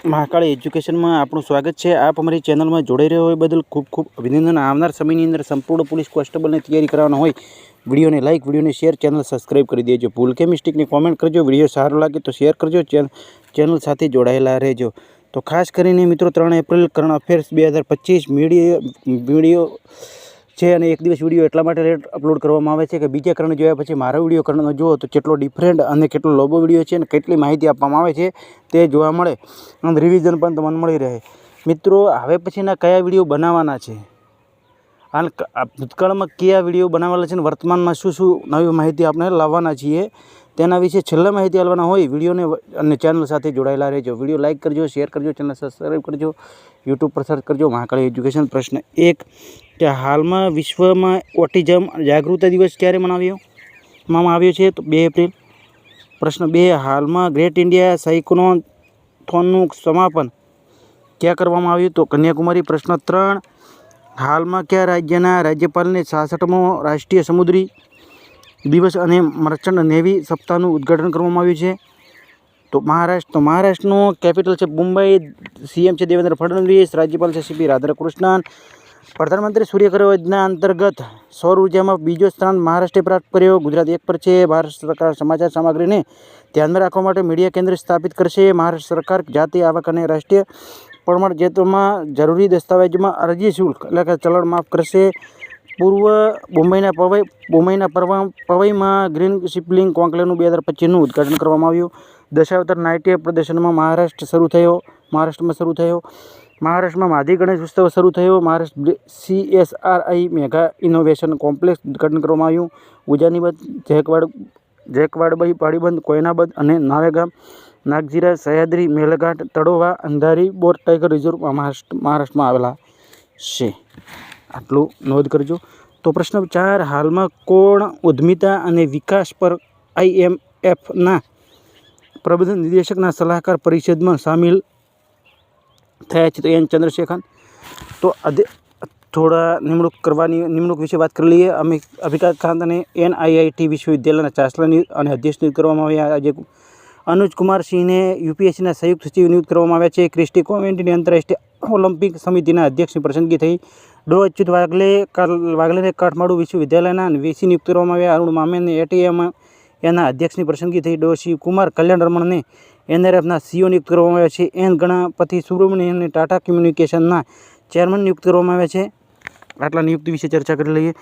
Mahakal education में आपनु स्वागत है। आप अमरी चेनल में जोड़ाई रहे हो बदल खूब खूब अभिनंदन। आवनार समय अंदर संपूर्ण पुलिस कॉन्स्टेबल ने तैयारी करवाना होय वीडियो ने लाइक वीडियो ने शेयर चैनल सब्सक्राइब कर दीजिए। भूल के मिस्टेक ने कॉमेंट करजो। वीडियो सारो लगे तो शेयर करजो। चैनल साथ जोड़ायेला रहेजो। तो खास करीने मित्रों 3 एप्रिल करंट अफेर्स 2025 वीडियो है और एक दिवस वीडियो एटला माटे लेट अपलोड करवामां आवे छे कि बीजा करंट जोया पछी मारो वीडियो करंट जुओ तो केटलो डिफरન્ટ अने केटलो लोबो वीडियो छे अने केटली माहिती आपवामां आवे छे ते जोवा मळे अने रिविजन पण तमने मळी रहे। मित्रों हवे पछीना कया वीडियो बनाववाना छे अने भूतकाळमां कया वीडियो बनावेला छे अने वर्तमानमां शुं शुं नवी माहिती आपणे लाववाना छीए तेना विषे छेल्ला माहिती आलवाना होय वीडियो ने अने चैनल साथे जोड़ायेला रहेजो। वीडियो लाइक करजो, शेयर करजो, चैनल सब्सक्राइब करजो, यूट्यूब पर सर्च करजो महाकाल एज्युकेशन। प्रश्न 1 कि हाल में विश्व में ऑटिज्म जागृति दिवस क्यारे मनाववामां आव्यो छे तो 2 एप्रिल। प्रश्न 2 हाल में ग्रेट इंडिया साइक्लोथोननुं समापन क्या करवामां आव्युं तो कन्याकुमारी। प्रश्न 3 हाल में क्या राज्यना राज्यपाल ने 66मो राष्ट्रीय समुद्री दिवस अने मर्चન્ટ नेवी सप्ताहनुं उद्घाटन करवामां आव्युं छे तो महाराष्ट्र। तो महाराष्ट्रનું कैपिटल है मुंबई। सीएम है देवेंद्र फडणवीस। राज्यपाल है सीपी राधाकृष्णन। प्रधानमंत्री सूर्यघर योजना अंतर्गत सौर ऊर्जा में बीजो स्थान महाराष्ट्र प्राप्त कर्यो। गुजरात 1 पर है। महाराष्ट्र सरकार समाचार सामग्री ने ध्यान में राखवा माटे मीडिया केन्द्र स्थापित करशे। महाराष्ट्र सरकार जाति आवक और राष्ट्रीय प्रमाण पत्र में जरूरी दस्तावेज में अरजी शुल्क एटले के चलन माफ करशे। पूर्व मुंबईना पवई में ग्रीन शिपलिंग कॉन्क्लेवनुं 2025 उद्घाटन करवामां आव्युं। दशावतार नाट्य प्रदर्शन में महाराष्ट्र में शुरू थयो। महाराष्ट्र में माधी गणेश उत्सव शुरू थयो। Maharashtra CSRI mega innovation complex उद्घाटन करवामां आव्युं। उजानीबंध, जैकवाडबई पाड़ीबंध, कोयनाबंध और नावेगाम, Nagzira, Sahyadri, Melghat, तड़ोवा, Andhari, bore tiger reserve Maharashtra में आवेला छे। आटलू नोंध करजो। तो प्रश्न 4 हाल में कोण उद्यमिता और विकास पर IMF ना प्रबंधन निदेशकना सलाहकार परिषद में सामिल थया छे तो एन चंद्रशेखर। तो थोड़ा निमणूक विषय बात कर लीए। अमिताभ कांत ने NIIT विश्वविद्यालय चांसलर और अध्यक्ष नियुक्त करवामां आव्या। आज अनुज कुमार सिंह ने UPSC संयुक्त सचिव नियुक्त करवामां आव्या छे। क्रिस्टी कोवेंटी ने अंतरराष्ट्रीय ओलम्पिक समिति अध्यक्ष की पसंदगी थई। डॉ अच्युत वागले ने काठमांडू विश्वविद्यालय VC नियुक्त करवामां आव्या। अरुण मामे ने ATM अध्यक्ष की पसंदगी थई। डॉ शिवकुमार कल्याण रमण ने NRF CEO नियुक्त करवामां आव्या छे। एन गणपति सुब्रमण्यम ने टाटा कम्युनिकेशन चेरमेन नियुक्त करवामां आव्या छे। आटला नियुक्ति विषय चर्चा कर लीए।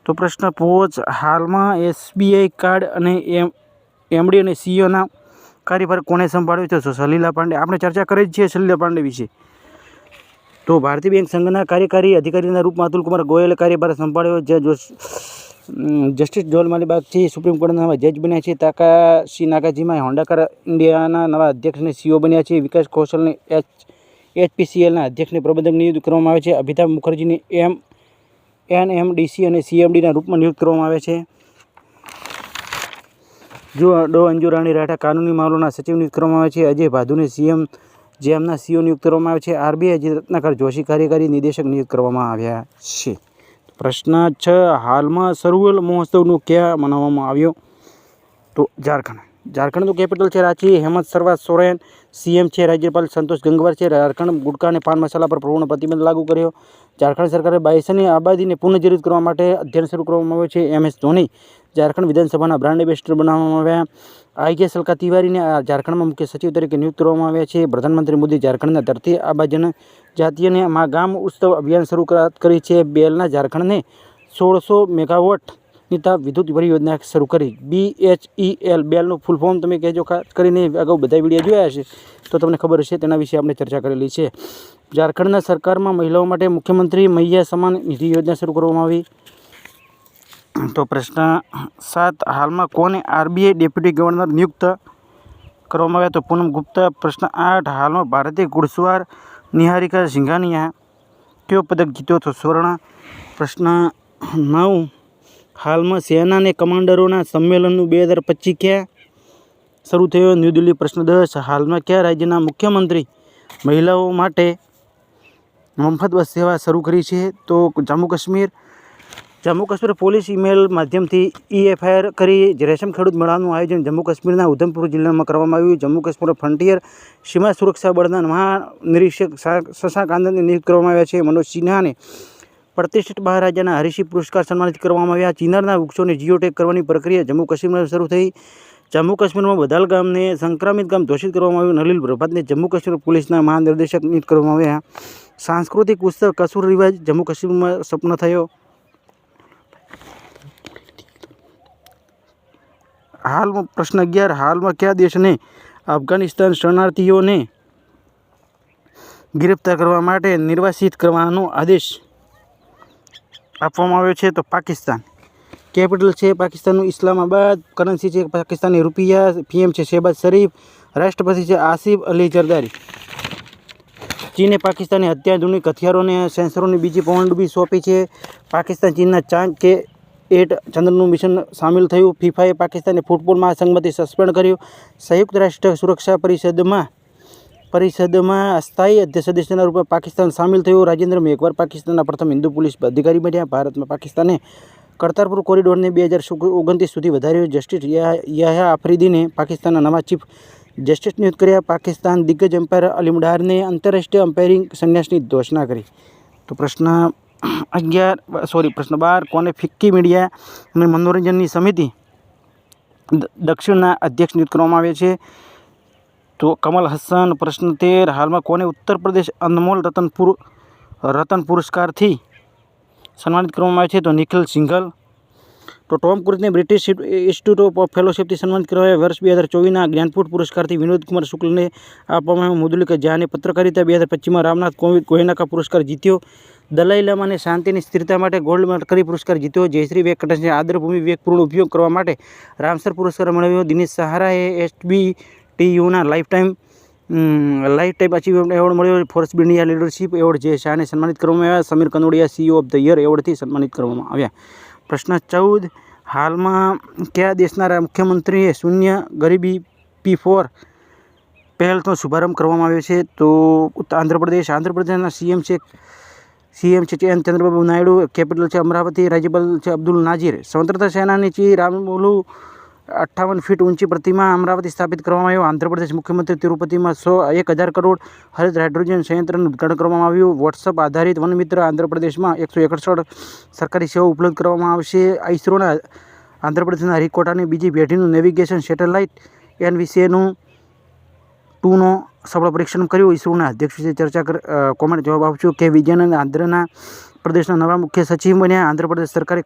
तो प्रश्न 5 हाल में SBI कार्ड और MD और CEO ना कार्यभार कोणे संभाळ्यो तो सलीला पांडे। आपणे चर्चा करी छे सलीला पांडे विषे। तो भारतीय बैंक संघना कार्यकारी अधिकारी रूप में अतुल कुमार गोयले कार्यभार संभाळ्यो। जस्टिस जोल मालीबाग सुप्रीम कोर्ट नवा जज बन्या छे। ताकाशी नागाजीमा होंडा कार इंडियाना नवा अध्यक्ष ने CEO बन्या छे। विकास कौशल ने HPCL अध्यक्ष ने प्रबंधक नियुक्त करवामां आवे छे। अमिताभ मुखर्जी ने NMDC और CMD रूप में नियुक्त करवामां आवे छे। जो डॉ अंजू राणी राठा कानूनी मामलों सचिव नियुक्त करवामां आवे छे। अजय भादु ने JM CEO नियुक्त करवामां आवे छे। RBI रत्नाकर जोशी कार्यकारी निदेशक नियुक्त करवामां आव्या छे। प्रश्न 6 हाल में सरोवर महोत्सव क्या मनाववामां आव्यो तो झारखंड कैपिटल है रांची। हेमंत सर्वा सोरेन CM है। राज्यपाल संतोष गंगवार है। झारखंड गुटखा और पान मसाला पर पूर्ण प्रतिबंध लागू कर्यो। झारखंड सरकारे बायसनी आबादी ने पुनर्जीवित करवा माटे अध्ययन शुरू करवामां आव्युं छे। MS धोनी झारखंड विधानसभा ब्रांड एम्बेसडर बनाववामां आव्या। IKS अलका तिवारी ने झारखंड में मुख्य सचिव तरीके नियुक्त करवामां आव्या छे। प्रधानमंत्री मोदी झारखंड धरती आबा जनजातीय ने गाम उत्सव अभियान शुरू करी छे। बेलना झारखंड ने 1600 मेगावॉट ताप विद्युत परियोजना शुरू करी। BHEL बेलનું फूल फॉर्म તમે કહેજો। ખાસ કરીને અગાઉ બધા વિડીયો જોયા હશે તો તમને ખબર હશે તેના વિશે આપણે ચર્ચા કરેલી છે। ઝારખંડના સરકારમાં મહિલાઓ માટે મુખ્યમંત્રી મૈયા સન્માન નિધિ યોજના શરૂ કરવામાં આવી। તો પ્રશ્ન 7 હાલમાં કોને RBI ડેપ્યુટી ગવર્નર નિયુક્ત કરવામાં આવ્યા તો પૂનમ ગુપ્તા। પ્રશ્ન 8 હાલમાં ભારતીય ઘુડસવાર નિહારિકા સિંઘાનિયા કયો પદક જીત્યો તો સ્વર્ણ। પ્રશ્ન 9 हाल में सेना ने कमांडरों सम्मेलन 2025 क्या शुरू थयो न्यू दिल्ली। प्रश्न 10 हाल में क्या राज्य मुख्यमंत्री महिलाओं माटे मफत बस सेवा शुरू करी है तो जम्मू काश्मीर। જમ્મુ કાશ્મીર પોલીસ ઈમેલ માધ્યમથી EFIR કરી રેશમ ખેડૂત મેળાનું આયોજન જમ્મુ કાશ્મીરના ઉધમપુર જિલ્લામાં કરવામાં આવ્યું. જમ્મુ કાશ્મીર ફ્રન્ટિયર સીમા સુરક્ષા બળના મહાનિરીક્ષક શશાંક આનંદને નિયુક્ત કરવામાં આવ્યા છે. મનોજ સિન્હાને પ્રતિષ્ઠિત મહારાજાના હરિસિંહ પુરસ્કાર સન્માનિત કરવામાં આવ્યા. ચિનારના વૃક્ષોને જીઓટેગ કરવાની પ્રક્રિયા જમ્મુ કાશ્મીરમાં શરૂ થઈ. જમ્મુ કાશ્મીરમાં બદાલ ગામને સંક્રમિત ગામ ઘોષિત કરવામાં આવ્યું. નલિન પ્રભાતને જમ્મુ કાશ્મીર પોલીસના મહાનિર્દેશક નિયુક્ત કરવામાં આવ્યા. સાંસ્કૃતિક ઉત્સવ કસૂર રિવાજ જમ્મુ કાશ્મીરમાં સપનો થયો. હાલમાં પ્રશ્ન 11, હાલમાં કયા દેશને અફઘાનિસ્તાન શરણાર્થીઓને ગિરફ્તાર કરવા માટે નિર્વાસિત કરવાનો આદેશ આપવામાં આવ્યો છે? તો પાકિસ્તાન. કેપિટલ છે પાકિસ્તાનનું ઇસ્લામાબાદ. કરન્સી છે પાકિસ્તાની રૂપિયા. PM છે શહેબાઝ શરીફ. રાષ્ટ્રપતિ છે આસિફ અલી ઝરદારી. ચીને પાકિસ્તાની અત્યાધુનિક હથિયારોને સેન્સરોની બીજી પવનડૂબી સોંપી છે. પાકિસ્તાન ચીનના ચાંદ કે 8 ચંદ્રનું મિશન સામેલ થયું. ફિફાએ પાકિસ્તાનને ફૂટબોલ મહાસંઘમાંથી સસ્પેન્ડ કર્યો. સંયુક્ત રાષ્ટ્ર સુરક્ષા પરિષદમાં અસ્થાયી સદસ્યના રૂપે પાકિસ્તાન સામેલ થયું. રાજેન્દ્ર મેઘવાર પાકિસ્તાનના પ્રથમ હિન્દુ પોલીસ અધિકારી બન્યા. ભારતમાં પાકિસ્તાને કરતારપુર કોરિડોરને 2029 સુધી વધાર્યો. જસ્ટિસ યાહ્યા આફ્રિદીને પાકિસ્તાનના નવા ચીફ જસ્ટિસ નિયુક્ત કર્યા. પાકિસ્તાન દિગ્ગજ એમ્પાયર અલીમ ડારને આંતરરાષ્ટ્રીય અમ્પાયરિંગ સંન્યાસની ઘોષણા કરી. તો પ્રશ્ન 12, કોને ફિક્કી મીડિયા અને મનોરંજનની સમિતિ દક્ષિણના અધ્યક્ષ નિયુક્ત કરવામાં આવે છે? તો કમલ હસન. પ્રશ્ન 13, હાલમાં કોને ઉત્તર પ્રદેશ અનમોલ રતન પુરસ્કારથી સન્માનિત કરવામાં આવે છે? તો નિખિલ સિંઘલ. તો ટોમ ક્રુઝને બ્રિટિશ ઇન્સ્ટિટ્યૂટ ઓફ ફેલોશિપથી સન્માનિત કરવામાં આવ્યા. વર્ષ 2024ના જ્ઞાનપીઠ પુરસ્કારથી વિનોદ કુમાર શુક્લને આપવામાં આવ્યો. મુદુલિકા ઝાને પત્રકારિતા 2025માં રામનાથ કોવિંદ ગોયના પુરસ્કાર જીત્યો. દલાઈ લામાને શાંતિની સ્થિરતા માટે ગોલ્ડ મેડલ પુરસ્કાર જીત્યો. જયશ્રી વેંકટેશને આદરભૂમિ વિવેકપૂર્ણ ઉપયોગ કરવા માટે રામસર પુરસ્કાર મેળવ્યો. દિનેશ સહારાએ SBTUના લાઈફટાઈમ અચીવમેન્ટ એવોર્ડ મળ્યો. ફોર્બ્સ ઇન્ડિયા લીડરશિપ એવોર્ડ જે શાહને સન્માનિત કરવામાં આવ્યા. Samir Kanodia CEO of the year એવોર્ડથી સન્માનિત કરવામાં આવ્યા. પ્રશ્ન 14, હાલમાં કયા દેશના મુખ્યમંત્રીએ શૂન્ય ગરીબી P4 પહેલનો શુભારંભ કરવામાં આવ્યો છે? તો આંધ્રપ્રદેશ. આંધ્રપ્રદેશના CM છે ચંદ્રબાબુ નાયડુ. કેપિટલ છે અમરાવતી. રાજ્યપાલ છે અબ્દુલ નાઝીર. સ્વતંત્રતા સેનાની શ્રી રામુલુ 58 ફીટ ઊંચી પ્રતિમા અમરાવતી સ્થાપિત કરવામાં આવ્યો. આંધ્રપ્રદેશ મુખ્યમંત્રી તિરુપતિમાં 1,000 કરોડ હરિત હાઇડ્રોજન સંયંત્રનું ઉદ્ઘાટન કરવામાં આવ્યું. વોટ્સઅપ આધારિત વનમિત્ર આંધ્રપ્રદેશમાં 161 સરકારી સેવાઓ ઉપલબ્ધ કરવામાં આવશે. ઇસરોના આંધ્રપ્રદેશના હરિકોટાની બીજી પેઢીનું નેવિગેશન સેટેલાઇટ NVC-2નું સફળ પરીક્ષણ કર્યું. ઇસરોના અધ્યક્ષ વિશે ચર્ચા કોમેન્ટ જવાબ આપજો. કે વિજયાનંદ આંધ્રના પ્રદેશના નવા મુખ્ય સચિવ બન્યા. આંધ્રપ્રદેશ સરકારે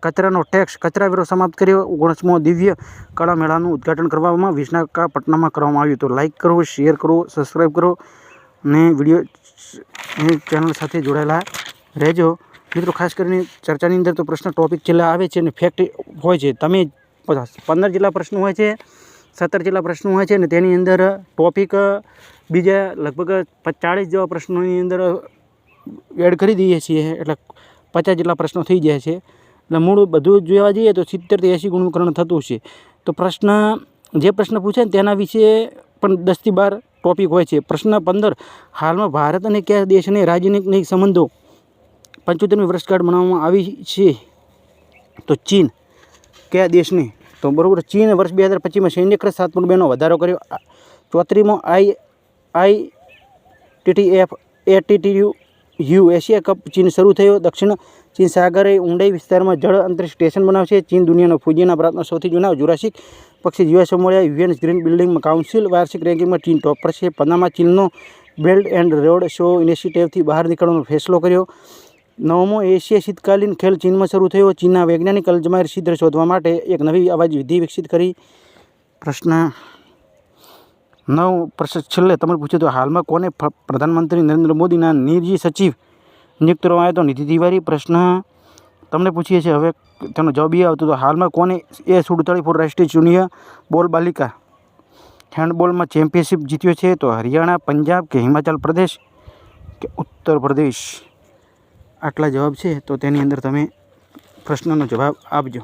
કચરાનો ટેક્સ કચરા વેરો સમાપ્ત કર્યો. 19મો દિવ્ય કળા મેળાનું ઉદ્ઘાટન કરવામાં વિશાખાપટ્ટનમમાં કરવામાં આવ્યું. તો લાઇક કરો, શેર કરો, સબસ્ક્રાઈબ કરો અને વિડીયો ચેનલ સાથે જોડાયેલા રહેજો મિત્રો. ખાસ કરીને ચર્ચાની અંદર તો પ્રશ્ન ટોપિક છેલ્લા આવે છે અને ફેક્ટ હોય છે. તમે 15 જેટલા પ્રશ્નો હોય છે, 17 જેટલા પ્રશ્નો હોય છે અને તેની અંદર ટોપિક બીજા લગભગ 40 જેવા પ્રશ્નોની અંદર એડ કરી દઈએ છીએ. એટલે 50 જેટલા પ્રશ્નો થઈ જાય છે. એટલે મૂળ બધું જોવા જઈએ તો 70 થી 80 ગુણકરણ થતું છે. તો જે પ્રશ્ન પૂછે ને તેના વિશે પણ 10 થી 12 ટોપિક હોય છે. પ્રશ્ન 15, હાલમાં ભારત અને કયા દેશને રાજનૈતિક સંબંધો 75મી વર્ષગાંઠ મનાવવામાં આવી છે? તો ચીન. કયા દેશને? તો બરાબર, ચીન વર્ષ 2025માં સૈન્ય ખર્ચ 7.2નો વધારો કર્યો. 34મો ATTU એશિયા કપ ચીન શરૂ થયો. દક્ષિણ ચીન સાગરે ઊંડાઈ વિસ્તારમાં જળ અંતરિક્ષ સ્ટેશન બનાવશે. ચીન દુનિયાનો ફુજીના પ્રાંતનો સૌથી જૂના જુરાસિક પક્ષી જીવાશ્મ મળ્યા. યુએન ગ્રીન બિલ્ડિંગ કાઉન્સિલ વાર્ષિક રેન્કિંગમાં ચીન ટોપ પર છે. પનામા ચીનનો બેલ્ટ એન્ડ રોડ શો ઇનિશિયેટિવથી બહાર નીકળવાનો ફેસલો કર્યો. 9મો એશિયા શીતકાલીન ખેલ ચીનમાં શરૂ થયો. ચીનના વૈજ્ઞાનિક અલ્ઝાઇમર છિદ્ર શોધવા માટે એક નવી અવાજ વિધિ વિકસિત કરી. પ્રશ્ન 9, પ્રશ્ન છેલ્લે તમે પૂછ્યું તો હાલમાં કોને પ્રધાનમંત્રી નરેન્દ્ર મોદીના નિજી સચિવ નિયુક્ત કરવામાં આવ્યો? તો નિધિ તિવારી. પ્રશ્ન તમને પૂછીએ છીએ હવે તેનો જવાબ એ આવતો તો હાલમાં કોને A47 રાષ્ટ્રીય જુનિયર બોલ બાલિકા હેન્ડબોલમાં ચેમ્પિયનશિપ જીત્યો છે? તો હરિયાણા, પંજાબ કે હિમાચલ પ્રદેશ કે ઉત્તર પ્રદેશ? આટલા જવાબ છે. તો તેની અંદર તમે પ્રશ્નનો જવાબ આપજો.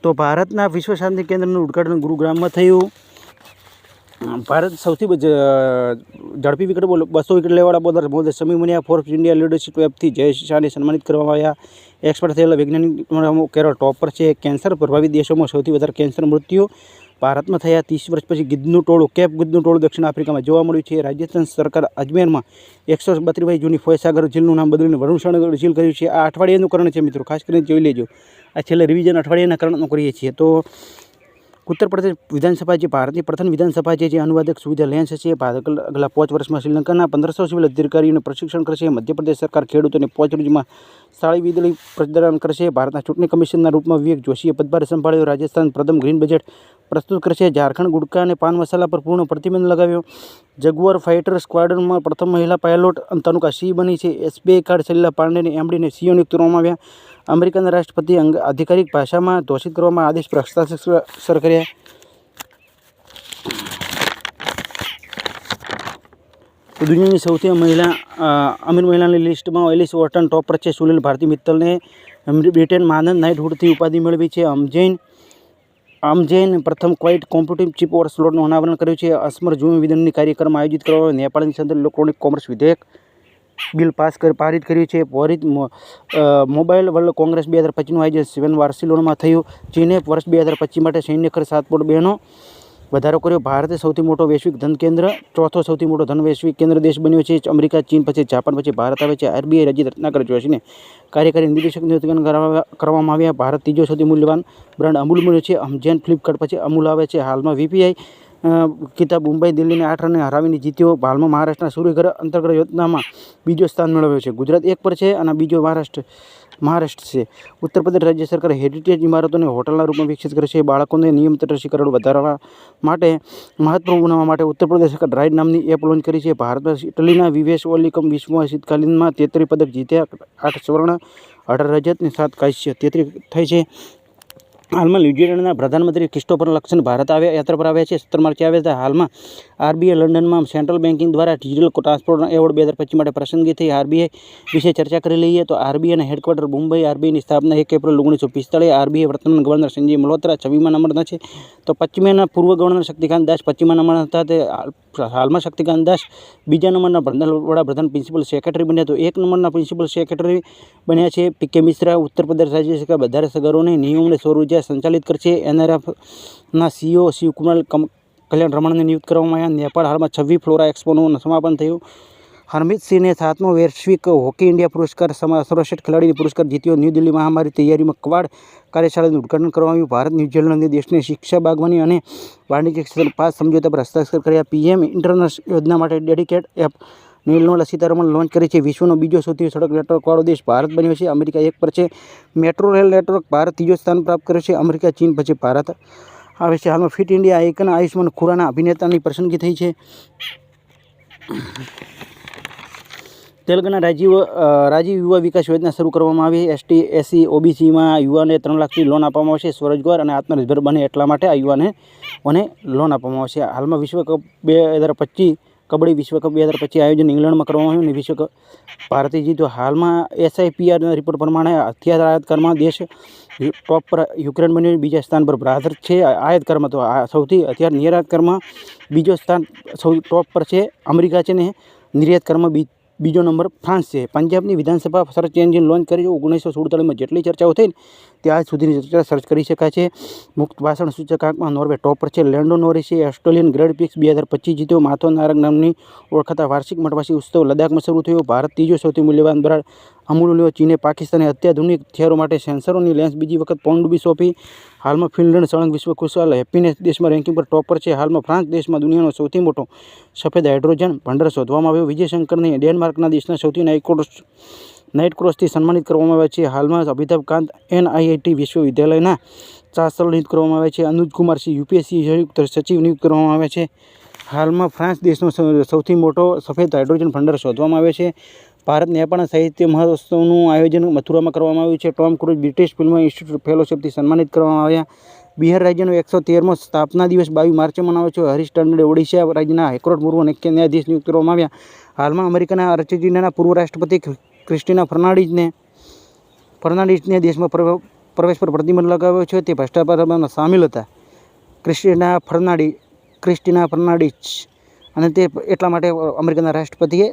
તો ભારતના વિશ્વ શાંતિ કેન્દ્રનું ઉદ્ઘાટન ગુરુગ્રામમાં થયું. ભારત સૌથી ઝડપી વિકેટ 200 વિકેટ લેવાવાળા બોલર મોહમ્મદ શમી મુનિયા ફોર્બ્સ ઇન્ડિયા લીડરશિપ એપથી જય શાહને સન્માનિત કરવામાં આવ્યા. એક્સપર્ટ થયેલા વૈજ્ઞાનિક કેરળ ટોપ પર છે. કેન્સર પ્રભાવિત દેશોમાં સૌથી વધારે કેન્સર મૃત્યુ ભારતમાં થયા. 30 વર્ષ પછી ગીધનું ટોળું ગીધનું ટોળું દક્ષિણ આફ્રિકામાં જોવા મળ્યું છે. રાજસ્થાન સરકાર અજમેરમાં 132 જૂની ફોયસાગર ઝીલનું નામ બદલીને વરુણસાગર ઝીલ કર્યું છે. આ અઠવાડિયાનું કારણ છે મિત્રો, ખાસ કરીને જોઈ લેજો. આ છેલ્લે રિવિઝન અઠવાડિયાના કારણનો કરીએ છીએ. તો ઉત્તર પ્રદેશ વિધાનસભા જે ભારતની પ્રથમ વિધાનસભા છે જે અનુવાદક સુવિધા લેન્સ છે. આગલા 5 વર્ષમાં શ્રીલંકાના 1500 સિવિલ અધિકારીઓને પ્રશિક્ષણ કરશે. મધ્યપ્રદેશ સરકાર ખેડૂતોને 5 રોજમાં સાળી વીજળી પ્રદાન કરશે. ભારતના ચૂંટણી કમિશનના રૂપમાં વિવેક જોશીએ પદભાર સંભાળ્યો. રાજસ્થાન પ્રથમ ગ્રીન બજેટ પ્રસ્તુત કરશે. ઝારખંડ ગુટખા અને પાન મસાલા પર પૂર્ણ પ્રતિબંધ લગાવ્યો. જગુઆર ફાઇટર સ્ક્વાડ્રનમાં પ્રથમ મહિલા પાયલોટ તનુકા સિંહ બની છે. SBI કાર્ડ સલીલા પાંડેને MDને CEO નિયુક્ત કરવામાં આવ્યા. અમેરિકાના રાષ્ટ્રપતિ આધિકારિક ભાષામાં ઘોષિત કરવામાં આદેશ પર હસ્તાક્ષર કર્યા. દુનિયાની સૌથી અમીર મહિલાની લિસ્ટમાં એલિસ વોર્ટન ટોપ પર છે. સુનિલ ભારતી મિત્તલને બ્રિટેનમાં આનંદ નાઇટહુડથી ઉપાધિ મેળવી છે. અમજૈન પ્રથમ ક્વાઇટ કોમ્પ્યુટિવ ચિપ ઓર સ્લોટનું અનાવરણ કર્યું છે. અસમર જૂમ વિધાનની કાર્યક્રમ આયોજિત કરવામાં નેપાળની સંસદ ઇલેક્ટ્રોનિક કોમર્સ વિધેયક બિલ પારિત કર્યું છે. મોબાઈલ વર્લ્ડ કોંગ્રેસ 2025નું આયોજન સ્પેન બાર્સિલોનામાં થયું. ચીને વર્ષ 2025 માટે સૈન્ય ખર્ચ 7.2નો વધારો કર્યો. ભારતે સૌથી મોટો વૈશ્વિક ધન કેન્દ્ર, ચોથો સૌથી મોટો ધન વૈશ્વિક કેન્દ્ર દેશ બન્યો છે. અમેરિકા, ચીન પછી જાપાન પછી ભારત આવે છે. RBI રજિત રત્નાકર જોશીને કાર્યકારી નિદેશક નિયુક્ત કરવામાં આવ્યા. ભારત ત્રીજો સૌથી મૂલ્યવાન બ્રાન્ડ અમૂલ બન્યો છે. અમેઝોન, ફ્લિપકાર્ટ પછી અમૂલ આવે છે. હાલમાં VPI કિતાબ મુંબઈ દિલ્હીને 8 રને હરાવીને જીત્યો. હાલમાં મહારાષ્ટ્રના સૂર્યઘર અંતર્ગત યોજનામાં બીજો સ્થાન મેળવ્યો છે. ગુજરાત 1 પર છે અને બીજો મહારાષ્ટ્ર છે. ઉત્તર પ્રદેશ રાજ્ય સરકારે હેરિટેજ ઇમારતોને હોટલના રૂપમાં વિકસિત કરે છે. બાળકોને નિયમિત રસીકરણ વધારવા માટે મહત્વપૂર્ણ બનાવવા માટે ઉત્તર પ્રદેશ સરકાર ડ્રાઇડ નામની એપ લોન્ચ કરી છે. ભારતમાં ઇટલીના વિવેશ ઓલિકમ વિશ્વમાં શીતકાલીનમાં 33 પદક જીત્યા. 8 સ્વર્ણ, 18 રજત અને 7 કાંસ્ય 33 થઈ છે. હાલમાં ન્યૂઝીલેન્ડના પ્રધાનમંત્રી ક્રિસ્ટોફર લક્સન ભારત યાત્રા પર આવ્યા છે. 17 માર્ચે આવ્યા હતા. હાલમાં RBI લંડનમાં સેન્ટ્રલ બેન્કિંગ દ્વારા ડિજિટલ ટ્રાન્સપોર્ટ એવોર્ડ 2025 માટે પસંદગી થઈ. RBI વિશે ચર્ચા કરી લઈએ તો RBIના હેડક્વાર્ટર મુંબઈ. RBIની સ્થાપના 1 એપ્રિલ 1945. RBI વર્તમાન ગવર્નર સંજય મલ્હોત્રા 26મા નંબરના છે. તો 25માના પૂર્વ ગવર્નર શક્તિકાંત દાસ 25મા નંબરના હતા. તે હાલમાં શક્તિકાંત દાસ 2જા નંબરના વડાપ્રધાન પ્રિન્સિપલ સેક્રેટરી બન્યા. તો 1 નંબરના પ્રિન્સિપલ સેક્રેટરી બન્યા છે PK મિશ્રા. ઉત્તર પ્રદેશ રાજ્ય સરકાર બધા સગરોને નિયમોને સૌર ઉર્જા સંચાલિત કરશે. NRFના CEO શિવકુમાર કલ્યાણ રમણને નિયુક્ત કરવામાં આવ્યા. નેપાળ હાલમાં 26 ફ્લોરા એક્સપોનું સમાપન થયું. હરમિત સિંહને 7મો વૈશ્વિક હોકી ઇન્ડિયા પુરસ્કાર સર્વશ્રેષ્ઠ ખેલાડીનો પુરસ્કાર જીત્યો. ન્યૂ દિલ્હી મહામારી તૈયારીમાં ક્વાડ કાર્યશાળાનું ઉદઘાટન કરવામાં આવ્યું. ભારત ન્યૂઝીલેન્ડે દેશને શિક્ષા, બાગવાની અને વાણિજ્ય ક્ષેત્રે 5 સમજૂતા પર હસ્તાક્ષર કર્યા. PM ઇન્ટરનેટ યોજના માટે dedicate app Nirmala Sitharaman launch કરી છે. વિશ્વનો બીજો સૌથી સડક નેટવર્કવાળો દેશ ભારત બન્યો છે. અમેરિકા 1 પર છે. મેટ્રો રેલ નેટવર્ક ભારત ત્રીજો સ્થાન પ્રાપ્ત કર્યો છે. અમેરિકા, ચીન પછી ભારત આવે છે. હાલમાં fit India icon Ayushmann Khurrana અભિનેતાની પસંદગી થઈ છે. તેલંગાણા રાજીવ યુવા વિકાસ યોજના શરૂ કરવામાં આવી. ST, SC, OBCમાં યુવાને 3 લાખ સુધી લોન આપવામાં આવશે. સ્વરોજગાર અને આત્મનિર્ભર બને એટલા માટે આ યુવાનોને લોન આપવામાં આવશે. હાલમાં વિશ્વકપ 2025 કબડ્ડી વિશ્વકપ 2025 આયોજન ઇંગ્લેન્ડમાં કરવામાં આવ્યું અને વિશ્વકપ ભારતે જીત્યો. હાલમાં SIPRના રિપોર્ટ પ્રમાણે હથિયાર આયાતકારમાં દેશ ટોપ પર યુક્રેન બન્યો. બીજા સ્થાન પર બ્રાઝિલ છે. આયાતકારમાં તો સૌથી હથિયાર નિર્યાતકારમાં બીજો સ્થાન ટોપ પર છે. અમેરિકા છે ને નિર્યાતકારમાં બીજો નંબર ફ્રાન્સ છે. પંજાબની વિધાનસભા સર્ચ એન્જિન લોન્ચ કરી. 1947માં જેટલી ચર્ચાઓ થઈ તે આજ સુધીની ચર્ચા સર્ચ કરી શકાય છે. મુક્ત ભાષણ સૂચકાંકમાં નોર્વે ટોપ પર છે. લેન્ડો નોરિસે ઓસ્ટ્રેલિયન ગ્રેન્ડ પ્રિક્સ 2025 જીત્યો. માથો નારંગ નામની ઓળખાતા વાર્ષિક મઠવાસી ઉત્સવ લદ્દાખમાં શરૂ થયો. ભારત ત્રીજો સૌથી મૂલ્યવાન બ્રાન્ડ અમૂલ લ્યો. ચીને પાકિસ્તાને અત્યાધુનિક હથિયારો માટે સેન્સરોની લેન્સ બીજી વખત પણડુબી સોંપી. હાલમાં ફિનલેન્ડ સળંગ વિશ્વ ખુશહાલ હેપીનેસ દેશમાં રેન્કિંગ પર ટોપ પર છે. હાલમાં ફ્રાન્સ દેશમાં દુનિયાનો સૌથી મોટો સફેદ હાઇડ્રોજન ભંડાર શોધવામાં આવ્યો. વિજય શંકરને ડેનમાર્કના દેશના સૌથી નાઇટ ક્રોસથી સન્માનિત કરવામાં આવ્યા છે. હાલમાં અમિતાભ કાંત NIT વિશ્વવિદ્યાલયના ચાન્સેલર નિયુક્ત કરવામાં આવ્યા છે. અનુજ કુમાર સિંહ UPSC સંયુક્ત સચિવ નિયુક્ત કરવામાં આવ્યા છે. હાલમાં ફ્રાન્સ દેશનો સૌથી મોટો સફેદ હાઇડ્રોજન ભંડાર શોધવામાં આવ્યો છે. ભારત નેપાળ સાહિત્ય મહોત્સવનું આયોજન મથુરામાં કરવામાં આવ્યું છે. Tom Cruise British film institute ફેલોશિપથી સન્માનિત કરવામાં આવ્યા. બિહાર રાજ્યનો 113મો સ્થાપના દિવસ 22 માર્ચે મનાવે છે. હરીશ ટંડને ઓડિશા રાજ્યના હાઈકોર્ટ પૂર્વ મુખ્ય ન્યાયાધીશ નિયુક્ત કરવામાં આવ્યા. હાલમાં અમેરિકાના અર્જેન્ટિનાના પૂર્વ રાષ્ટ્રપતિ ક્રિસ્ટિના ફર્નાન્ડીઝને દેશમાં પ્રવેશ પર પ્રતિબંધ લગાવ્યો છે. તે ભ્રષ્ટાચારમાં સામેલ હતા. ક્રિસ્ટિના ફર્નાન્ડીઝ ક્રિસ્ટિના ફર્નાન્ડીઝ, અને તે એટલા માટે અમેરિકાના રાષ્ટ્રપતિએ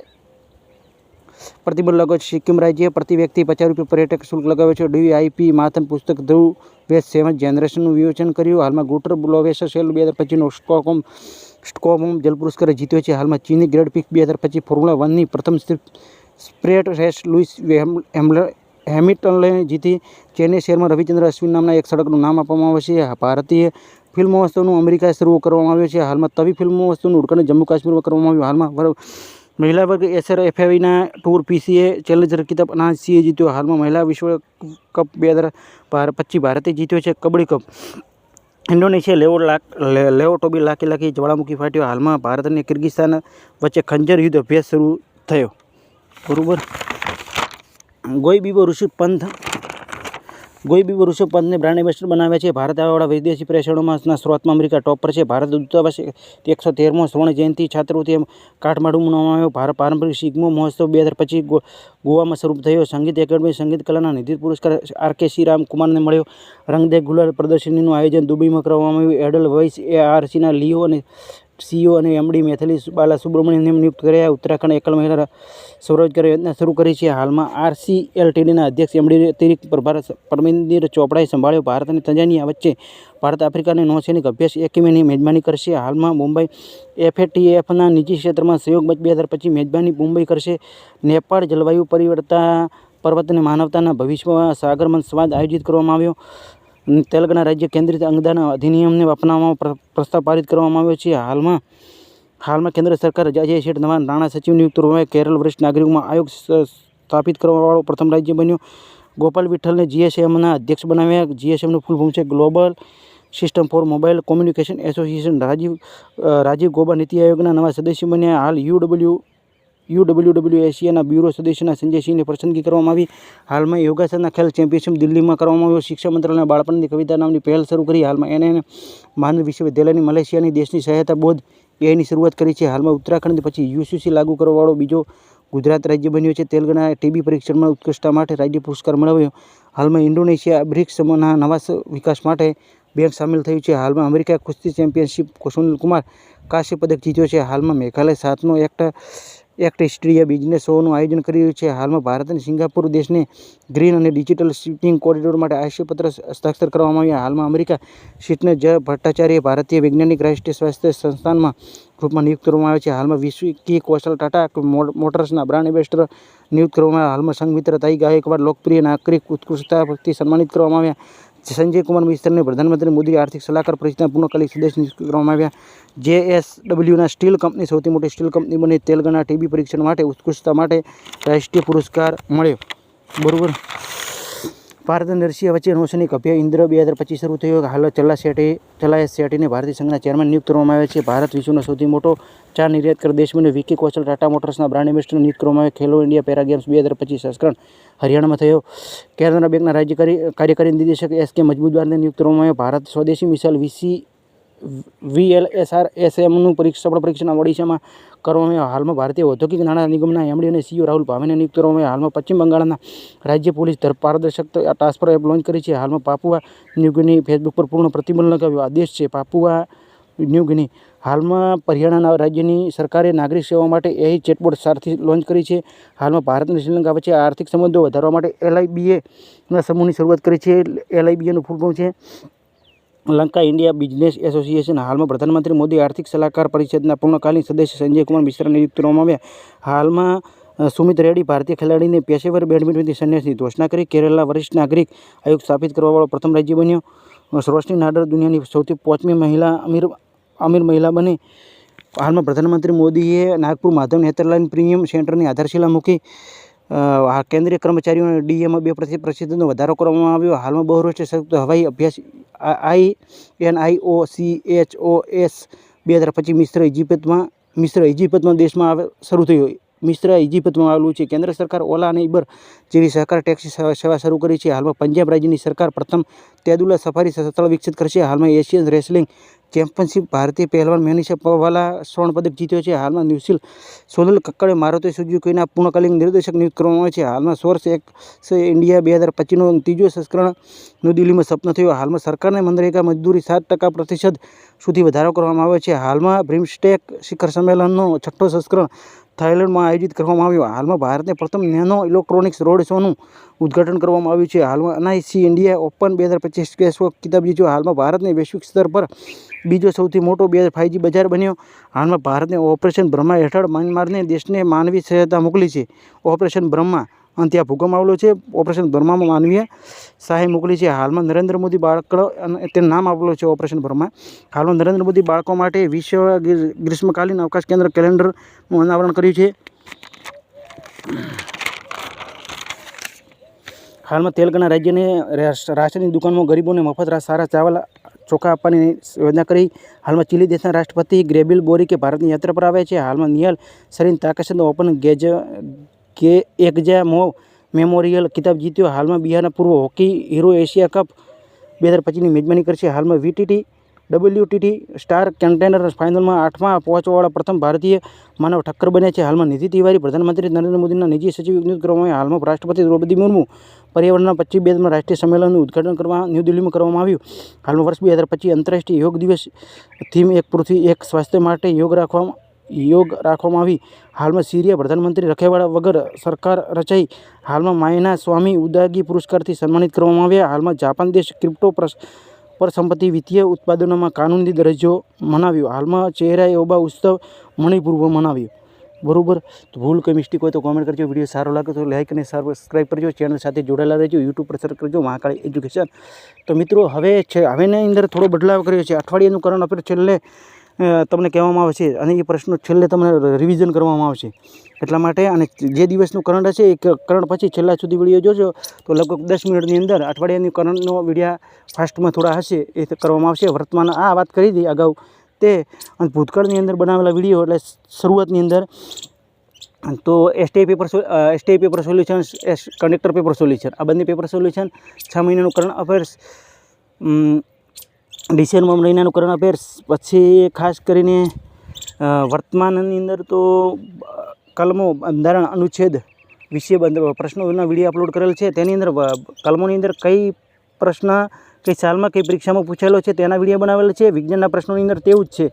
પ્રતિબંધ લગાવ્યો છે. સિક્કિમ રાજ્યે પ્રતિ વ્યક્તિ ₹50 પર્યટક શુલ્ક લગાવ્યો છે. WIP માથન પુસ્તક ધ્રુવ વેસ્ટ સેવન્થ જનરેશનનું વિમોચન કર્યું. હાલમાં ગુટર લોવેસ સેલ 2025નો સ્ટોકહોમ જલ પુરસ્કાર જીત્યો છે. હાલમાં ચીની ગ્રેન્ડ પ્રિક્સ 2025 ફોર્મ્યુલા 1ની પ્રથમ સ્પ્રેટ રેસ લુઈસ હેમિલ્ટને જીતી. ચેન્નઈ શહેરમાં રવિચંદ્ર અશ્વિન નામના એક સડકનું નામ આપવામાં આવે છે. ભારતીય ફિલ્મ મહોત્સવનું અમેરિકાએ શરૂ કરવામાં આવ્યો છે. હાલમાં તવી ફિલ્મ મહોત્સવનું ઉદ્ઘાટન જમ્મુ કાશ્મીરમાં કરવામાં આવ્યું. હાલમાં મહિલા વર્ગ SRFAના ટૂર PCA ચેલેન્જર ખિતાબ અનાસીએ જીત્યો. હાલમાં મહિલા વિશ્વ કપ 2025 ભારતે જીત્યો છે. કબડ્ડી કપ ઇન્ડોનેશિયા લેવો ટોબી લાકી જ્વાળામુખી ફાટ્યો. હાલમાં ભારત અને કિર્ગિસ્તાન વચ્ચે ખંજર યુદ્ધ અભ્યાસ શરૂ થયો. બરાબર. ગોઈબીબો ઋષભ પંતને બ્રાન્ડ એમ્બેસેડર બનાવ્યા છે. ભારત આવવાવાળા વિદેશી પ્રેક્ષકોના સ્ત્રોતમાં અમેરિકા ટોપ પર છે. ભારત દૂતાવાસ 113મો સ્વર્ણ જયંતિ છાત્રવૃત્તિ કાઠમાંડુ મનાવવામાં આવ્યો. પારંપરિક સિગ્મો મહોત્સવ 2025 ગોવામાં શરૂ થયો. સંગીત એકેડમી સંગીત કલાના નિધિ પુરસ્કાર RK રામ કુમારને મળ્યો. રંગદે ગુલાલ પ્રદર્શનીનું આયોજન દુબઈમાં કરવામાં આવ્યું. એડલ વોઇસ ARCના લિયો અને CEO અને MD મેથિલી બાલાસુબ્રમણ્યમને નિયુક્ત કર્યા. ઉત્તરાખંડ એકલ મહિલા સ્વરોજગાર યોજના શરૂ કરી છે. હાલમાં RCLTDના અધ્યક્ષ MD અતિરિક્ત પ્રભાર પરમિંદર ચોપડાએ સંભાળ્યો. ભારત અને તંજાનિયા વચ્ચે ભારત આફ્રિકાને નૌસૈનિક અભ્યાસ એકેડમીની મેજબાની કરશે. હાલમાં મુંબઈ FATFના નિજી ક્ષેત્રમાં સહયોગ મંચ 2025 મેજબાની મુંબઈ કરશે. નેપાળ જલવાયુ પર્વત અને માનવતાના ભવિષ્યમાં સાગર મંચ સંવાદ આયોજિત કરવામાં આવ્યો. તેલંગાણા રાજ્ય કેન્દ્રિત અંગદાન અધિનિયમને અપનાવવાનો પ્રસ્તાવ પારિત કરવામાં આવ્યો છે. હાલમાં કેન્દ્ર સરકાર અજય શેઠ નવા નાણાં સચિવ નિયુક્ત કરવામાં. કેરળ વરિષ્ઠ નાગરિકોમાં આયોગ સ્થાપિત કરવાવાળો પ્રથમ રાજ્ય બન્યો. ગોપાલ વિઠ્ઠલને GSMના અધ્યક્ષ બનાવ્યા. GSMનું ફૂલ ફોર્મ છે global system for mobile communication association. Rajiv Gauba NITI આયોગના નવા સદસ્ય બન્યા. હાલ UWWACના બ્યુરો સદસ્યના સંજય સિંહની પસંદગી કરવામાં આવી. હાલમાં યોગાસનના ખેલ ચેમ્પિયનશિપ દિલ્હીમાં કરવામાં આવ્યો. શિક્ષણ મંત્રાલયના બાળપણની કવિતા નામની પહેલ શરૂ કરી. હાલમાં NN માનવ વિશ્વવિદ્યાલયની મલેશિયાની દેશની સહાયતા બોધ AIની શરૂઆત કરી છે. હાલમાં ઉત્તરાખંડ પછી UCC લાગુ કરવાવાળો બીજો ગુજરાત રાજ્ય બન્યો છે. તેલંગાણા TB પરીક્ષણમાં ઉત્કૃષ્ટતા માટે રાજ્ય પુરસ્કાર મેળવ્યો. હાલમાં ઇન્ડોનેશિયા બ્રિક્સ સમૂહના નવા વિકાસ માટે બેંક સામેલ થયું છે. હાલમાં અમેરિકા કુસ્તી ચેમ્પિયનશિપ સુનિલ કુમાર કાંસ્ય પદક જીત્યો છે. હાલમાં મેઘાલય 7મો એક્ટ ઈસ્ટ ઇન્ડિયા બિઝનેસ શોનું આયોજન કરી રહ્યું છે. હાલમાં ભારત અને સિંગાપુર દેશને ગ્રીન અને ડિજિટલ શિપિંગ કોરિડોર માટે આશયપત્ર હસ્તાક્ષર કરવામાં આવ્યા. હાલમાં અમેરિકા સિટને ભટ્ટાચાર્ય ભારતીય વૈજ્ઞાનિક રાષ્ટ્રીય સ્વાસ્થ્ય સંસ્થાનમાં રૂપમાં નિયુક્ત કરવામાં આવે છે. હાલમાં વિશ્વી કૌશલ ટાટા મોટર્સના બ્રાન્ડ એમ્બેસેડર નિયુક્ત કરવામાં આવ્યા. હાલમાં સંઘમિત્ર તાઈ ગાયકવાડ લોકપ્રિય નાગરિક ઉત્કૃષ્ટતાથી સન્માનિત કરવામાં આવ્યા. સંજય કુમાર મિશ્રને પ્રધાનમંત્રી મોદી આર્થિક સલાહકાર પરિષદના પૂર્ણકાલિક સદસ્ય નિયુક્ત કરવામાં આવ્યા. JSWના સ્ટીલ કંપની સૌથી મોટી સ્ટીલ કંપની બની. તેલંગાણા TB પરીક્ષણ માટે ઉત્કૃષ્ટતા માટે રાષ્ટ્રીય પુરસ્કાર મળ્યો. બરાબર. ભારત અને રશિયા વચ્ચે નૌસૈનિક અભ્યાસ ઇન્દ્ર 2025 શરૂ થયો. હાલ ચલાસ શેટ્ટીને ભારતીય સંઘના ચેરમેન નિયુક્ત કરવામાં આવ્યા છે. ભારત વિશ્વનો સૌથી મોટો ચા નિર્યાતકાર દેશ બન્યો. વિકી કૌશલ ટાટા મોટર્સના બ્રાન્ડ એમ્બેસેડર નિયુક્ત કરવામાં આવ્યા. ખેલો ઇન્ડિયા પેરા ગેમ્સ 2025 સંસ્કરણ હરિયાણામાં થયો. કેનરા બેંકના કાર્યકારી નિદેશક SK મજમુદારને નિયુક્ત કરવામાં આવ્યા. ભારત સ્વદેશી મિસાઇલ VLSRSMનું સફળ પરીક્ષણ ઓડિશામાં કરવામાં આવ્યું. હાલમાં ભારતીય ઔદ્યોગિક નાણાં નિગમના MD અને CEO રાહુલ ભાવેને નિયુક્ત કરવામાં આવ્યા. હાલમાં પશ્ચિમ બંગાળના રાજ્ય પોલીસ પારદર્શકતા ટ્રાન્સફર એપ લોન્ચ કરી છે. હાલમાં પાપુઆ ન્યૂ ગિની ફેસબુક પર પૂર્ણ પ્રતિબંધ લગાવ્યો. આ દેશ છે પાપુઆ ન્યૂ ગિની. હાલમાં હરિયાણા રાજ્યની સરકારે નાગરિક સેવા માટે AI ચેટબોટ સારથી લોન્ચ કરી છે. હાલમાં ભારત અને શ્રીલંકા વચ્ચે આર્થિક સંબંધો વધારવા માટે LIBAના સમૂહની શરૂઆત કરી છે. LIBAનું ફૂલ ફોર્મ છે લંકા ઇન્ડિયા બિઝનેસ એસોસિએશન. હાલમાં પ્રધાનમંત્રી મોદી આર્થિક સલાહકાર પરિષદના પૂર્ણકાલીન સદસ્ય સંજય કુમાર મિશ્રાને નિયુક્ત કરવામાં આવ્યા. હાલમાં સુમિત રેડ્ડી ભારતીય ખેલાડીને પેશેવર બેડમિન્ટનથી સંન્યાસની ઘોષણા કરી. કેરળના વરિષ્ઠ નાગરિક આયોગ સ્થાપિત કરવાવાળો પ્રથમ રાજ્ય બન્યો. રોશની નાડર દુનિયાની સૌથી 5મી અમીર મહિલા બની. હાલમાં પ્રધાનમંત્રી મોદીએ નાગપુર માધવ નેત્રલાઇન પ્રીમિયમ સેન્ટરની આધારશિલા મૂકી. કેન્દ્રીય કર્મચારીઓના DAમાં 2% વધારો કરવામાં આવ્યો. હાલમાં બહુરાષ્ટ્રીય સંયુક્ત હવાઈ અભ્યાસ INIOCHOS 2025 મિસ્ર ઇજિપ્તમાં દેશમાં શરૂ થયો. મિસ્ર ઇજિપ્તમાં આવેલું છે. કેન્દ્ર સરકાર ઓલા અને ઉબર જેવી સહકાર ટેક્સી સેવા શરૂ કરી છે. હાલમાં પંજાબ રાજ્યની સરકાર પ્રથમ તેદુલા સફારી સ્થળ વિકસિત કરશે. હાલમાં એશિયન રેસલિંગ ચેમ્પિયનશિપ ભારતીય પહેલવાન મનીષા પવાલા સ્વર્ણ પદક જીત્યો છે. હાલમાં ન્યુઝીલ સોનલ કક્કડે મારુતિ સુઝુકીના પૂર્ણકાલીન નિર્દેશક નિયુક્ત કરવામાં આવે છે. હાલમાં સોર્સ એક્સ ઇન્ડિયા 2025નો ત્રીજો સંસ્કરણ નવી દિલ્હીમાં સપનો થયો. હાલમાં સરકારને મનરેગા મજદૂરી 7% સુધી વધારો કરવામાં આવ્યો છે. હાલમાં બ્રિમસ્ટેક શિખર સંમેલનનો 6ઠ્ઠો સંસ્કરણ થાઇલેન્ડમાં આયોજિત કરવામાં આવ્યો. હાલમાં ભારતને પ્રથમ નેનો ઇલેક્ટ્રોનિક્સ રોડ શોનું ઉદ્ઘાટન કરવામાં આવ્યું છે. હાલમાં એનઆઈસી ઇન્ડિયા ઓપન 2025 કેશવોક કિતાબ જીત્યો. હાલમાં ભારતને વૈશ્વિક સ્તર પર બીજો સૌથી મોટો 5G બજાર બન્યો. હાલમાં ભારતને ઓપરેશન બ્રહ્મા હેઠળ મ્યાનમારને દેશને માનવી સહાયતા મોકલી છે. ઓપરેશન બ્રહ્મા અને ત્યાં ભૂકંપ આવેલો છે. ઓપરેશન બ્રહ્મામાં માનવીય સહાય મોકલી છે. હાલમાં નરેન્દ્ર મોદી બાળકો અને તેનું નામ આપેલું છે ઓપરેશન બ્રહ્મા. હાલમાં નરેન્દ્ર મોદી બાળકો માટે વિશ્વ ગ્રીષ્મકાલીન અવકાશ કેન્દ્ર કેલેન્ડરનું અનાવરણ કર્યું છે. હાલમાં તેલંગાણા રાજ્યને રાશનની દુકાનમાં ગરીબોને મફત સારા ચાવલ ચોખા આપવાની યોજના કરી. હાલમાં ચીલી દેશના રાષ્ટ્રપતિ ગ્રેબિલ બોરિકે ભારતની યાત્રા પર આવ્યા છે. હાલમાં નિહાલ સરીન તાકેશંદ ઓપન એકજા મેમોરિયલ કિતાબ જીત્યો. હાલમાં બિહારના પૂર્વ હોકી હીરો એશિયા કપ 2025ની મેજબાની કરશે. હાલમાં WTT સ્ટાર કન્ટેનર ફાઇનલમાં 8મા પહોંચવાવાળા પ્રથમ ભારતીય માનવ ઠક્કર બન્યા છે. હાલમાં નિધિ તિવારી પ્રધાનમંત્રી નરેન્દ્ર મોદીના નિજી સચિવ નિયુક્ત કરવામાં આવ્યા. હાલમાં રાષ્ટ્રપતિ દ્રૌપદી મુર્મુ પર્યાવરણના 25માં રાષ્ટ્રીય સંમેલનનું ઉદ્ઘાટન કરવા ન્યૂ દિલ્હીમાં કરવામાં આવ્યું. હાલમાં વર્ષ 2025 આંતરરાષ્ટ્રીય યોગ દિવસ થીમ એક પૃથ્વી એક સ્વાસ્થ્ય માટે યોગ રાખવામાં આવી. હાલમાં સિરિયા પ્રધાનમંત્રી રખેવાળા વગર સરકાર રચાઈ. હાલમાં માયના સ્વામી ઉદાગી પુરસ્કારથી સન્માનિત કરવામાં આવ્યા. હાલમાં જાપાન દેશ ક્રિપ્ટો પર સંપત્તિ વિત્તીય ઉત્પાદનોમાં કાનૂની દરજ્જો મનાવ્યો. હાલમાં ચહેરાએ ઓબા ઉત્સવ મણિપુરમાં મનાવ્યો. બરાબર, તો ભૂલ કોઈ મિસ્ટેક હોય તો કોમેન્ટ કરજો. વિડીયો સારો લાગે તો લાઈક અને સબસ્ક્રાઈબ કરજો. ચેનલ સાથે જોડાયેલા રહેજો. યુટ્યુબ પર સર્ચ કરજો મહાકાળી એજ્યુકેશન. તો મિત્રો હવેની અંદર થોડો બદલાવ કર્યો છે. અઠવાડિયાનું કરંટ અફેર છેલ્લે તમને કહેવામાં આવે છે અને એ પ્રશ્નો છેલ્લે તમને રિવિઝન કરવામાં આવશે. એટલા માટે અને જે દિવસનું કરંટ હશે એ કરંટ પછી છેલ્લા સુધી વિડીયો જોજો તો લગભગ 10 મિનિટની અંદર અઠવાડિયાની કરંટનો વિડીયો ફાસ્ટમાં થોડા હશે એ કરવામાં આવશે. વર્તમાન આ વાત કરી હતી અગાઉ તે અને ભૂતકાળની અંદર બનાવેલા વિડીયો એટલે શરૂઆતની અંદર તો STI paper solution conductor paper solution આ બંને પેપર સોલ્યુશન 6 મહિનાનું કરંટ અફેર્સ ડિસેમ્બર મહિનાનું કરંટ અફેર્સ પછી ખાસ કરીને વર્તમાનની અંદર તો કલમો બંધારણ અનુચ્છેદ વિશે પ્રશ્નોના વિડીયો અપલોડ કરેલ છે. તેની અંદર કલમોની અંદર કઈ પ્રશ્ન કઈ સાલમાં કઈ પરીક્ષામાં પૂછેલો છે તેના વિડીયો બનાવેલા છે. વિજ્ઞાનના પ્રશ્નોની અંદર તેવું જ છે.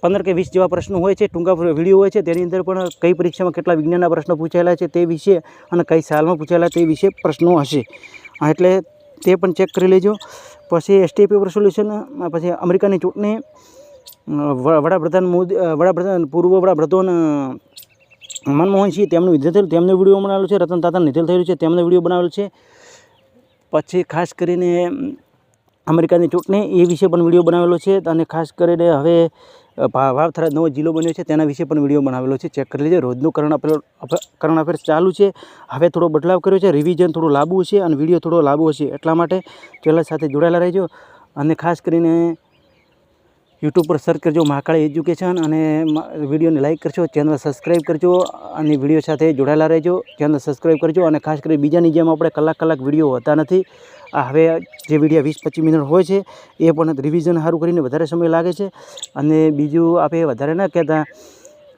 15 કે 20 જેવા પ્રશ્નો હોય છે, ટૂંકા વિડીયો હોય છે. તેની અંદર પણ કઈ પરીક્ષામાં કેટલા વિજ્ઞાનના પ્રશ્નો પૂછાયેલા છે તે વિશે અને કઈ સાલમાં પૂછાયેલા તે વિશે પ્રશ્નો હશે. એટલે તે પણ ચેક કરી લેજો. પછી STI પેપર સોલ્યુશન પછી અમેરિકાની ચૂંટણી પૂર્વ વડાપ્રધાન મનમોહનસિંહ તેમનું નિધન થયેલું તેમનો વિડીયો બનાવેલો છે. રતન તાતાનું નિધન થયેલું છે તેમનો વિડીયો બનાવેલો છે. પછી ખાસ કરીને અમેરિકાની ચૂંટણી એ વિશે પણ વિડીયો બનાવેલો છે. અને ખાસ કરીને હવે વાવથરા નવો જિલ્લો બન્યો છે તેના વિશે પણ વિડીયો બનાવેલો છે. ચેક કરી લેજો. રોજનું કરંટ અફેર્સ ચાલુ છે. હવે થોડો બદલાવ કર્યો છે. રિવિઝન થોડું લાંબુ હશે અને વિડીયો થોડો લાંબો હશે. એટલા માટે ચેનલ સાથે જોડાયેલા રહેજો. અને ખાસ કરીને યુટ્યુબ પર સર્ચ કરજો મહાકાળી એજ્યુકેશન અને વિડીયોને લાઇક કરજો, ચેનલ સબસ્ક્રાઈબ કરજો અને વિડીયો સાથે જોડાયેલા રહેજો. ચેનલ સબસ્ક્રાઈબ કરજો. અને ખાસ કરી બીજાની જેમ આપણે કલાક વિડીયો હોતા નથી. આ હવે જે વિડીયો 20-25 મિનિટ હોય છે એ પણ રિવિઝન સારું કરીને વધારે સમય લાગે છે. અને બીજું આપણે વધારે ના કહેતા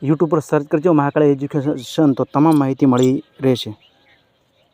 યુટ્યુબ પર સર્ચ કરજો મહાકાળી એજ્યુકેશન તો તમામ માહિતી મળી રહેશે.